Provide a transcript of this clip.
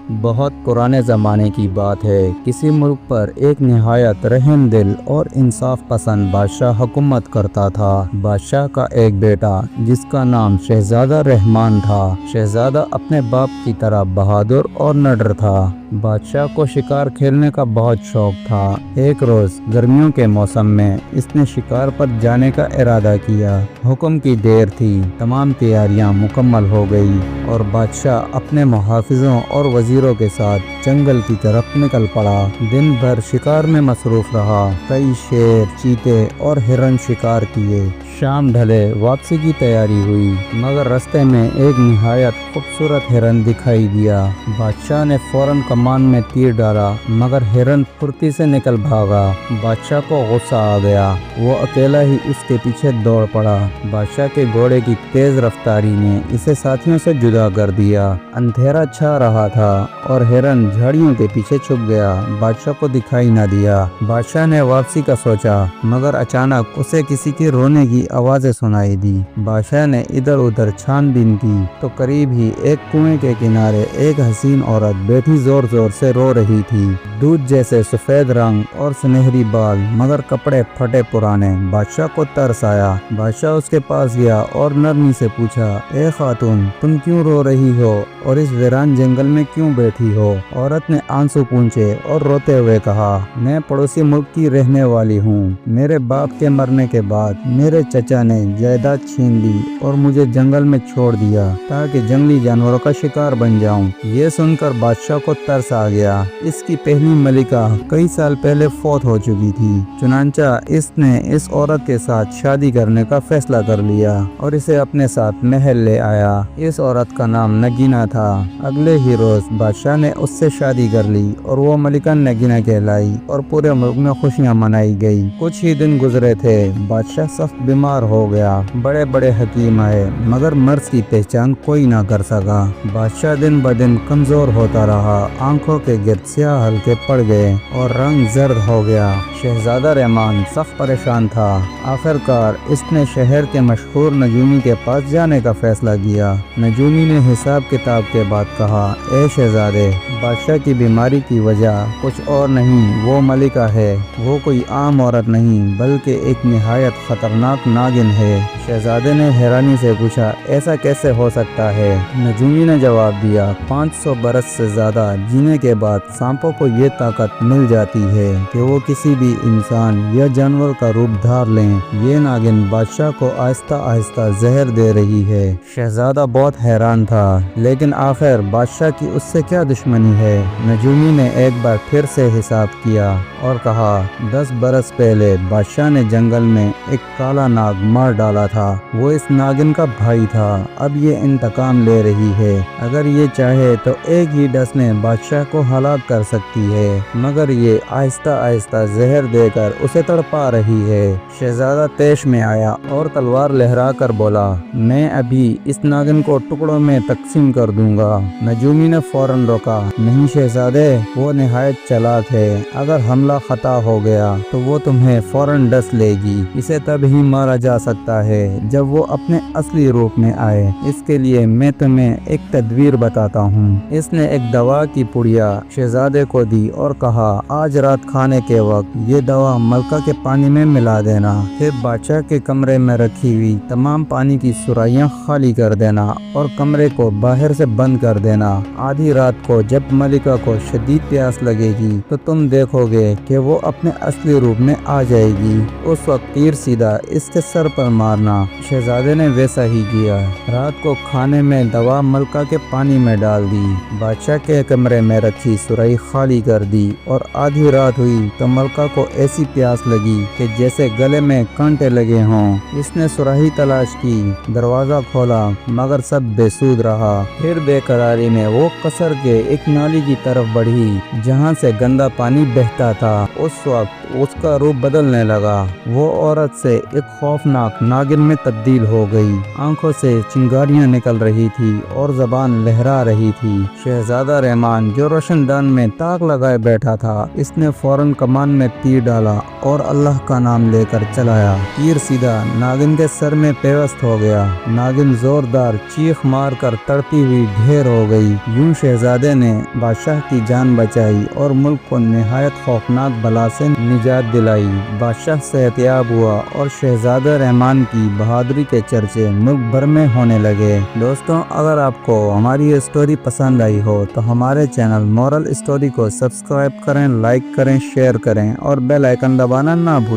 بہت پرانے زمانے کی بات ہے۔ کسی ملک پر ایک نہایت رحم دل اور انصاف پسند بادشاہ حکومت کرتا تھا۔ بادشاہ کا ایک بیٹا جس کا نام شہزادہ رحمان تھا۔ شہزادہ اپنے باپ کی طرح بہادر اور نڈر تھا۔ بادشاہ کو شکار کھیلنے کا بہت شوق تھا۔ ایک روز گرمیوں کے موسم میں اس نے شکار پر جانے کا ارادہ کیا۔ حکم کی دیر تھی، تمام تیاریاں مکمل ہو گئی اور بادشاہ اپنے محافظوں اور وزیروں کے ساتھ جنگل کی طرف نکل پڑا۔ دن بھر شکار میں مصروف رہا، کئی شیر، چیتے اور ہرن شکار کیے۔ شام ڈھلے واپسی کی تیاری ہوئی، مگر رستے میں ایک نہایت خوبصورت ہرن دکھائی دیا۔ بادشاہ نے فوراً کمان میں تیر ڈالا، مگر ہرن پھرتی سے نکل بھاگا۔ بادشاہ کو غصہ آ گیا، وہ اکیلا ہی اس کے پیچھے دوڑ پڑا۔ بادشاہ کے گھوڑے کی تیز رفتاری نے اسے ساتھیوں سے جدا کر دیا۔ اندھیرا چھا رہا تھا اور ہرن جھاڑیوں کے پیچھے چھپ گیا، بادشاہ کو دکھائی نہ دیا۔ بادشاہ نے واپسی کا سوچا، مگر اچانک اسے کسی کے رونے کی آوازیں سنائی دی۔ بادشاہ نے ادھر ادھر چھان بین کی تو قریب ہی ایک کنویں کے کنارے ایک حسین عورت بیٹھی زور زور سے رو رہی تھی۔ دودھ جیسے سفید رنگ اور سنہری بال، مگر کپڑے پھٹے پرانے۔ بادشاہ کو ترس آیا۔ بادشاہ اس کے پاس گیا اور نرمی سے پوچھا، اے خاتون، تم کیوں رو رہی ہو اور اس ویران جنگل میں کیوں بیٹھی ہو؟ عورت نے آنسو پونچھے اور روتے ہوئے کہا، میں پڑوسی ملک کی رہنے والی ہوں۔ میرے باپ کے مرنے کے بعد میرے چچا نے جائیداد چھین لی اور مجھے جنگل میں چھوڑ دیا تاکہ جنگلی جانوروں کا شکار بن جاؤں۔ یہ سن کر بادشاہ کو ترس آ گیا۔ اس کی پہلی ملکہ کئی سال پہلے فوت ہو چکی تھی، چنانچہ اس نے اس عورت کے ساتھ شادی کرنے کا فیصلہ کر لیا اور اسے اپنے ساتھ محل لے آیا۔ اس عورت کا نام نگینا تھا۔ اگلے ہی روز بادشاہ نے اس سے شادی کر لی اور وہ ملکہ نگینا کہلائی اور پورے ملک میں خوشیاں منائی گئی۔ کچھ ہی دن گزرے تھے، بادشاہ سخت بیمار ہو گیا۔ بڑے بڑے حکیم آئے، مگر مرض کی پہچان کوئی نہ کر سکا۔ بادشاہ دن بدن کمزور ہوتا رہا، آنکھوں کے گرد سیاہ حلقے پڑ گئے اور رنگ زرد ہو گیا۔ شہزادہ رحمان سخت پریشان تھا۔ آخر کار اس نے شہر کے مشہور نجومی کے پاس جانے کا فیصلہ کیا۔ نجومی نے حساب کتاب کے بعد کہا، اے شہزادے، بادشاہ کی بیماری کی وجہ کچھ اور نہیں، وہ ملکہ ہے۔ وہ کوئی عام عورت نہیں بلکہ ایک نہایت خطرناک ناگن ہے۔ شہزادے نے حیرانی سے پوچھا، ایسا کیسے ہو سکتا ہے؟ نجومی نے جواب دیا، 500 برس سے زیادہ جینے کے بعد سانپوں کو یہ طاقت مل جاتی ہے کہ وہ کسی بھی انسان یا جانور کا روپ دھار لیں۔ یہ ناگن بادشاہ کو آہستہ آہستہ زہر دے رہی ہے۔ شہزادہ بہت حیران تھا، لیکن آخر بادشاہ کی اس سے کیا دشمنی ہے؟ نجومی نے ایک بار پھر سے حساب کیا اور کہا، 10 برس پہلے بادشاہ نے جنگل میں ایک کالا ناگ مار ڈالا تھا۔ وہ اس ناگن کا بھائی تھا، اب یہ انتقام لے رہی ہے۔ اگر یہ چاہے تو ایک ہی ڈس میں بادشاہ کو ہلاک کر سکتی ہے، مگر یہ آہستہ آہستہ زہر دے کر اسے تڑپا رہی ہے۔ شہزادہ طیش میں آیا اور تلوار لہرا کر بولا، میں ابھی اس ناگن کو ٹکڑوں میں تقسیم کر دوں گا۔ نجومی نے فوراً روکا، نہیں شہزادے، وہ نہایت چلاک ہے۔ اگر حملہ خطا ہو گیا تو وہ تمہیں فوراً ڈس لے گی۔ اسے تب ہی مارا جا سکتا ہے جب وہ اپنے اصلی روپ میں آئے۔ اس کے لیے میں تمہیں ایک تدبیر بتاتا ہوں۔ اس نے ایک دوا کی پڑیا شہزادے کو دی اور کہا، آج رات کھانے کے وقت یہ دوا ملکہ کے پانی میں ملا دینا، پھر بادشاہ کے کمرے میں رکھی ہوئی تمام پانی کی سرائیاں خالی کر دینا اور کمرے کو باہر سے بند کر دینا۔ آدھی رات کو جب ملکہ کو شدید پیاس لگے گی تو تم دیکھو گے کہ وہ اپنے اصلی روپ میں آ جائے گی۔ اس وقت تیر سیدھا اس کے سر پر مارنا۔ شہزادے نے ویسا ہی کیا۔ رات کو کھانے میں دوا ملکہ کے پانی میں ڈال دی، بادشاہ کے کمرے میں رکھی سرائی خالی کر دی اور آدھی رات ہوئی تو ملکہ کو ایسی پیاس لگی کہ جیسے گلے میں کانٹے لگے ہوں۔ اس نے سراہی تلاش کی، دروازہ کھولا، مگر سب بے سود رہا۔ پھر بے قراری میں وہ قصر کے ایک نالی کی طرف بڑھی جہاں سے گندا پانی بہتا تھا۔ اس وقت اس کا روپ بدلنے لگا۔ وہ عورت سے ایک خوفناک ناگن خنجر میں تبدیل ہو گئی۔ آنکھوں سے چنگاریاں نکل رہی تھی اور زبان لہرا رہی تھی۔ شہزادہ رحمان جو روشن دان میں تاک لگائے بیٹھا تھا، اس نے فوراً کمان میں تیر ڈالا اور اللہ کا نام لے کر چلایا۔ تیر سیدھا ناگن کے سر میں پیوست ہو گیا۔ ناگن زوردار چیخ مار کر تڑپتی ہوئی ڈھیر ہو گئی۔ یوں شہزادے نے بادشاہ کی جان بچائی اور ملک کو نہایت خوفناک بلا سے نجات دلائی۔ بادشاہ صحت یاب ہوا اور شہزادہ رحمان کی بہادری کے چرچے ملک بھر میں ہونے لگے۔ دوستوں، اگر آپ کو ہماری یہ سٹوری پسند آئی ہو تو ہمارے چینل مورل سٹوری کو سبسکرائب کریں، لائک کریں، شیئر کریں اور بیل آئیکن دبانا نہ بھولیں۔